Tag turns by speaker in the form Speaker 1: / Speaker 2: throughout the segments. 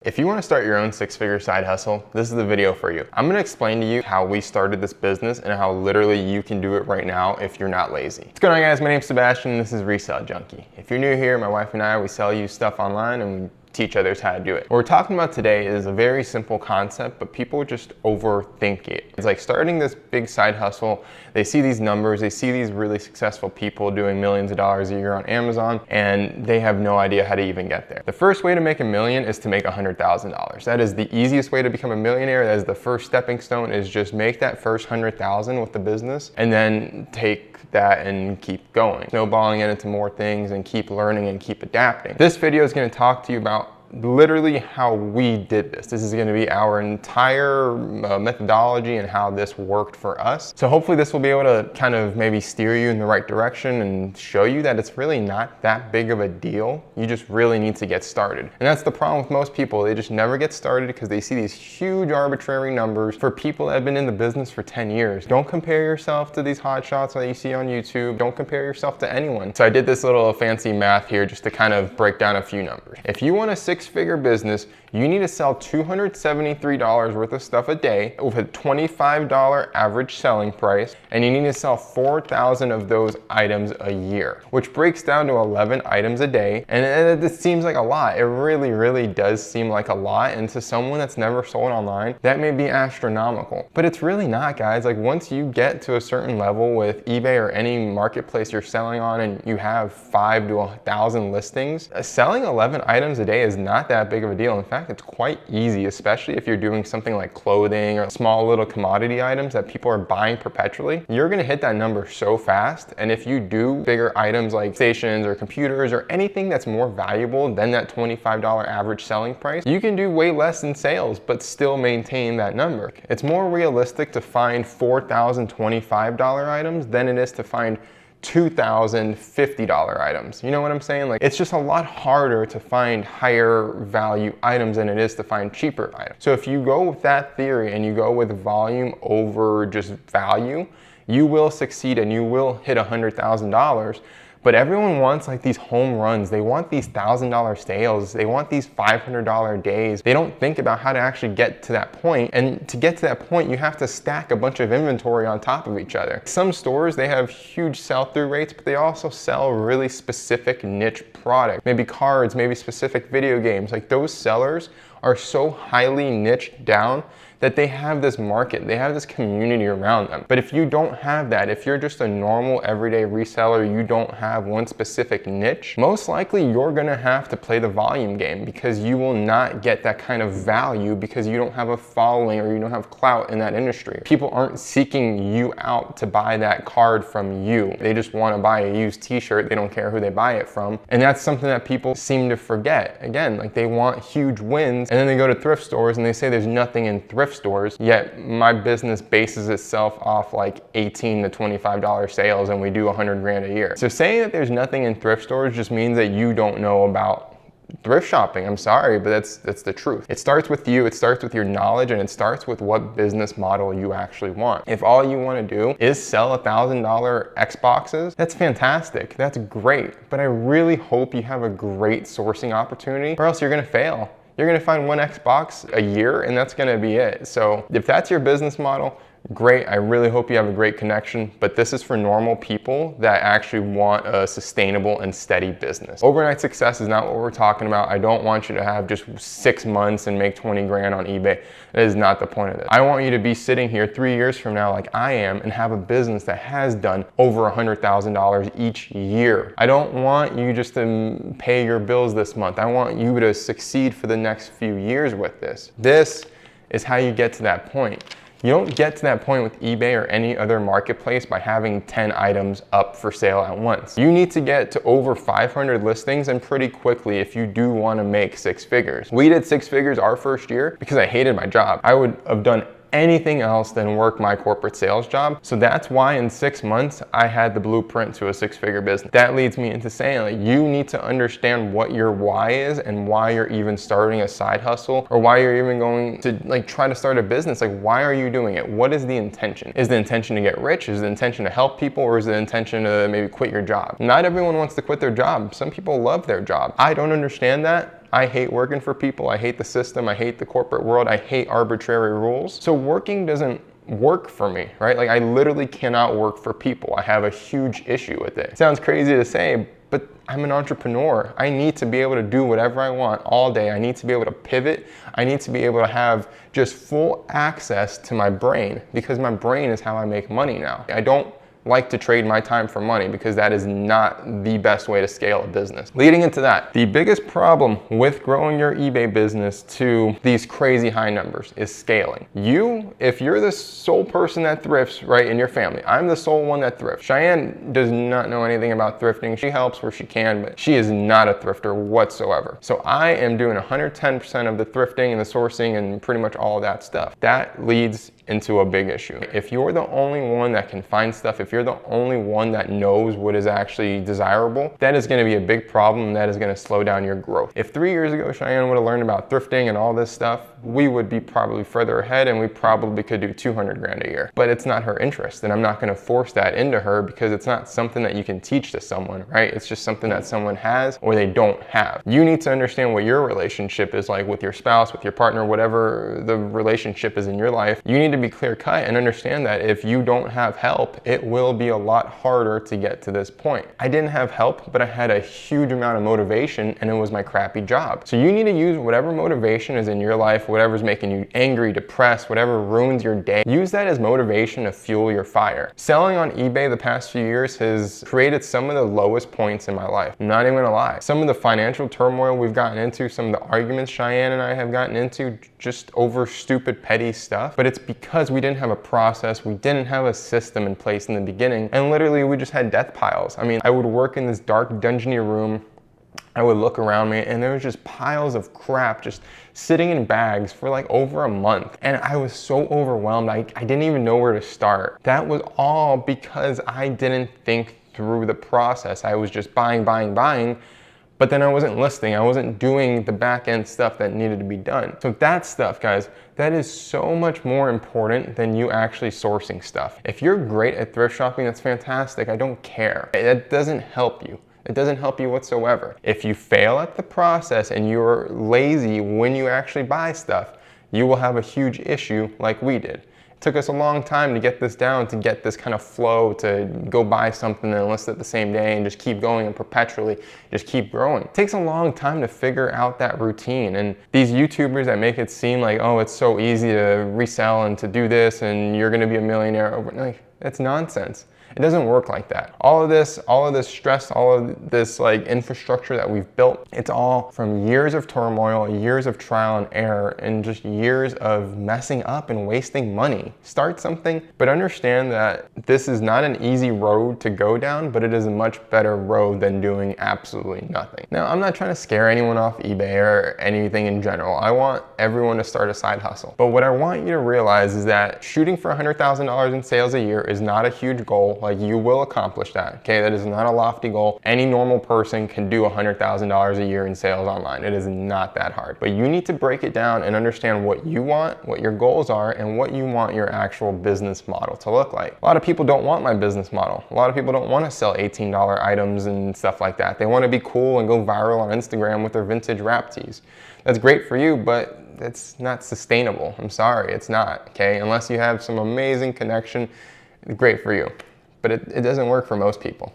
Speaker 1: If you want to start your own six-figure side hustle, this is the video for you. I'm going to explain to you how we started this business and how literally you can do it right now if you're not lazy. What's going on, guys? My name's Sebastian and this is Resell Junkie. If you're new here, my wife and I, we sell you stuff online and we teach others how to do it. What we're talking about today is a very simple concept, but people just overthink it. It's like starting this big side hustle. They see these numbers, they see these really successful people doing millions of dollars a year on Amazon, and they have no idea how to even get there. The first way to make $1 million is to make $100,000. That is the easiest way to become a millionaire. That is the first stepping stone, is just make that first 100,000 with the business and then take that and keep going. Snowballing it into more things and keep learning and keep adapting. This video is going to talk to you about literally how we did this. This is going to be our entire methodology and how this worked for us. So hopefully this will be able to kind of maybe steer you in the right direction and show you that it's really not that big of a deal. You just really need to get started. And that's the problem with most people. They just never get started because they see these huge arbitrary numbers for people that have been in the business for 10 years. Don't compare yourself to these hot shots that you see on YouTube. Don't compare yourself to anyone. So I did this little fancy math here just to kind of break down a few numbers. If you want a six-figure business, you need to sell $273 worth of stuff a day with a $25 average selling price, and you need to sell 4,000 of those items a year, which breaks down to 11 items a day. And it seems like a lot. It really, really does seem like a lot. And to someone that's never sold online, that may be astronomical, but it's really not, guys. Like, once you get to a certain level with eBay or any marketplace you're selling on and you have 5 to 1,000 listings, selling 11 items a day is not that big of a deal. In fact, it's quite easy, especially if you're doing something like clothing or small little commodity items that people are buying perpetually. You're gonna hit that number so fast. And if you do bigger items like stations or computers or anything that's more valuable than that $25 average selling price, you can do way less in sales, but still maintain that number. It's more realistic to find 4,000 $25 items than it is to find 2,000 $50 items. You know what I'm saying? Like, it's just a lot harder to find higher value items than it is to find cheaper items. So if you go with that theory and you go with volume over just value, you will succeed and you will hit $100,000. But everyone wants like these home runs. They want these $1,000 sales. They want these $500 days. They don't think about how to actually get to that point. And to get to that point, you have to stack a bunch of inventory on top of each other. Some stores, they have huge sell-through rates, but they also sell really specific niche product. Maybe cards, maybe specific video games. Like, those sellers are so highly niched down that they have this market, they have this community around them. But if you don't have that, if you're just a normal everyday reseller, you don't have one specific niche, most likely you're gonna have to play the volume game because you will not get that kind of value because you don't have a following or you don't have clout in that industry. People aren't seeking you out to buy that card from you. They just wanna buy a used t-shirt. They don't care who they buy it from. And that's something that people seem to forget. Again, like, they want huge wins and then they go to thrift stores and they say there's nothing in thrift stores, yet my business bases itself off like $18 to $25 sales and we do 100 grand a year. So saying that there's nothing in thrift stores just means that you don't know about thrift shopping. I'm sorry, but that's the truth. It starts with you, it starts with your knowledge, and it starts with what business model you actually want. If all you want to do is sell $1,000 Xboxes, that's fantastic, that's great, but I really hope you have a great sourcing opportunity, or else you're gonna fail. You're gonna find one Xbox a year and that's gonna be it. So if that's your business model, great. I really hope you have a great connection, but this is for normal people that actually want a sustainable and steady business. Overnight success is not what we're talking about. I don't want you to have just 6 months and make 20 grand on eBay. That is not the point of this. I want you to be sitting here 3 years from now like I am and have a business that has done over $100,000 each year. I don't want you just to pay your bills this month. I want you to succeed for the next few years with this. This is how you get to that point. You don't get to that point with eBay or any other marketplace by having 10 items up for sale at once. You need to get to over 500 listings and pretty quickly if you do want to make 6 figures. We did 6 figures our first year because I hated my job. I would have done anything else than work my corporate sales job. So that's why in 6 months, I had the blueprint to a six-figure business. That leads me into saying, like, you need to understand what your why is and why you're even starting a side hustle, or why you're even going to like try to start a business. Like, why are you doing it? What is the intention? Is the intention to get rich? Is the intention to help people? Or is the intention to maybe quit your job? Not everyone wants to quit their job. Some people love their job. I don't understand that. I hate working for people. I hate the system. I hate the corporate world. I hate arbitrary rules. So working doesn't work for me, right? Like, I literally cannot work for people. I have a huge issue with it. It sounds crazy to say, but I'm an entrepreneur. I need to be able to do whatever I want all day. I need to be able to pivot. I need to be able to have just full access to my brain, because my brain is how I make money now. I don't like to trade my time for money, because that is not the best way to scale a business. Leading into that, the biggest problem with growing your eBay business to these crazy high numbers is scaling. If you're the sole person that thrifts, right, in your family, I'm the sole one that thrifts. Cheyenne does not know anything about thrifting. She helps where she can, but she is not a thrifter whatsoever. So I am doing 110% of the thrifting and the sourcing and pretty much all of that stuff. That leads into a big issue. If you're the only one that can find stuff, if you're the only one that knows what is actually desirable, that is gonna be a big problem, and that is gonna slow down your growth. If 3 years ago Cheyenne would have learned about thrifting and all this stuff, we would be probably further ahead, and we probably could do 200 grand a year. But it's not her interest, and I'm not gonna force that into her, because it's not something that you can teach to someone, right? It's just something that someone has or they don't have. You need to understand what your relationship is like with your spouse, with your partner, whatever the relationship is in your life. You need to be clear cut and understand that if you don't have help, it will be a lot harder to get to this point. I didn't have help, but I had a huge amount of motivation, and it was my crappy job. So you need to use whatever motivation is in your life, whatever's making you angry, depressed, whatever ruins your day. Use that as motivation to fuel your fire. Selling on eBay the past few years has created some of the lowest points in my life. I'm not even gonna lie. Some of the financial turmoil we've gotten into, some of the arguments Cheyenne and I have gotten into just over stupid, petty stuff, but it's because we didn't have a process, we didn't have a system in place in the beginning, and literally we just had death piles. I mean, I would work in this dark, dungeony room, I would look around me, and there was just piles of crap just sitting in bags for like over a month. And I was so overwhelmed, I didn't even know where to start. That was all because I didn't think through the process. I was just buying, but then I wasn't listing. I wasn't doing the back end stuff that needed to be done. So that stuff, guys, that is so much more important than you actually sourcing stuff. If you're great at thrift shopping, that's fantastic. I don't care. That doesn't help you. It doesn't help you whatsoever. If you fail at the process and you're lazy when you actually buy stuff, you will have a huge issue like we did. It took us a long time to get this down, to get this kind of flow, to go buy something and list it the same day and just keep going and perpetually just keep growing. It takes a long time to figure out that routine. And these YouTubers that make it seem like, oh, it's so easy to resell and to do this and you're gonna be a millionaire overnight, like, that's nonsense. It doesn't work like that. All of this stress, all of this like infrastructure that we've built, it's all from years of turmoil, years of trial and error, and just years of messing up and wasting money. Start something, but understand that this is not an easy road to go down, but it is a much better road than doing absolutely nothing. Now, I'm not trying to scare anyone off eBay or anything in general. I want everyone to start a side hustle. But what I want you to realize is that shooting for $100,000 in sales a year is not a huge goal. Like, you will accomplish that, okay? That is not a lofty goal. Any normal person can do $100,000 a year in sales online. It is not that hard. But you need to break it down and understand what you want, what your goals are, and what you want your actual business model to look like. A lot of people don't want my business model. A lot of people don't want to sell $18 items and stuff like that. They want to be cool and go viral on Instagram with their vintage rap tees. That's great for you, but it's not sustainable. I'm sorry, it's not, okay? Unless you have some amazing connection, great for you. But it doesn't work for most people.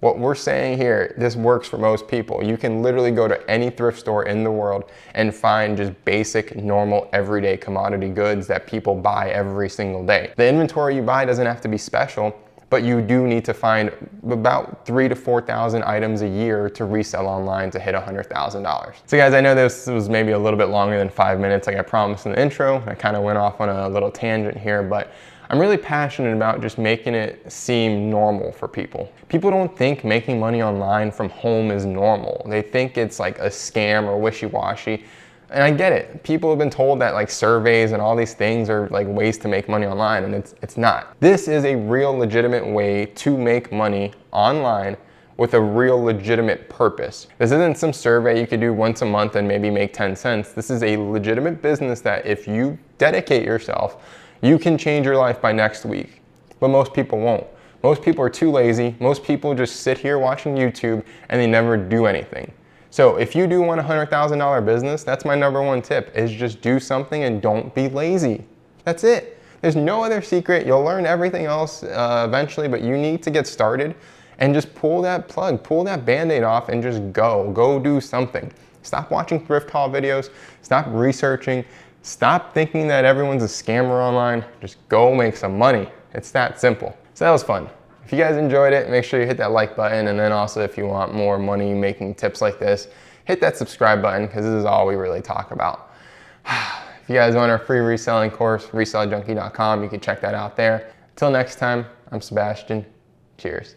Speaker 1: What we're saying here, this works for most people. You can literally go to any thrift store in the world and find just basic, normal, everyday commodity goods that people buy every single day. The inventory you buy doesn't have to be special, but you do need to find about 3,000 to 4,000 items a year to resell online to hit $100,000. So guys, I know this was maybe a little bit longer than 5 minutes like I promised in the intro. I kind of went off on a little tangent here, but I'm really passionate about just making it seem normal for people. People don't think making money online from home is normal. They think it's like a scam or wishy-washy. And I get it. People have been told that like surveys and all these things are like ways to make money online, and it's not. This is a real legitimate way to make money online with a real legitimate purpose. This isn't some survey you could do once a month and maybe make 10 cents. This is a legitimate business that if you dedicate yourself, you can change your life by next week, but most people won't. Most people are too lazy. Most people just sit here watching YouTube and they never do anything. So if you do want a $100,000 business, that's my #1 tip, is just do something and don't be lazy. That's it. There's no other secret. You'll learn everything else eventually, but you need to get started and just pull that plug, pull that Band-Aid off and just go do something. Stop watching thrift haul videos, stop researching, stop thinking that everyone's a scammer online. Just go make some money. It's that simple. So that was fun. If you guys enjoyed it, make sure you hit that like button, and then also if you want more money making tips like this, hit that subscribe button, because this is all we really talk about. If you guys want our free reselling course, reselljunkie.com, you can check that out there. Until next time, I'm Sebastian. Cheers.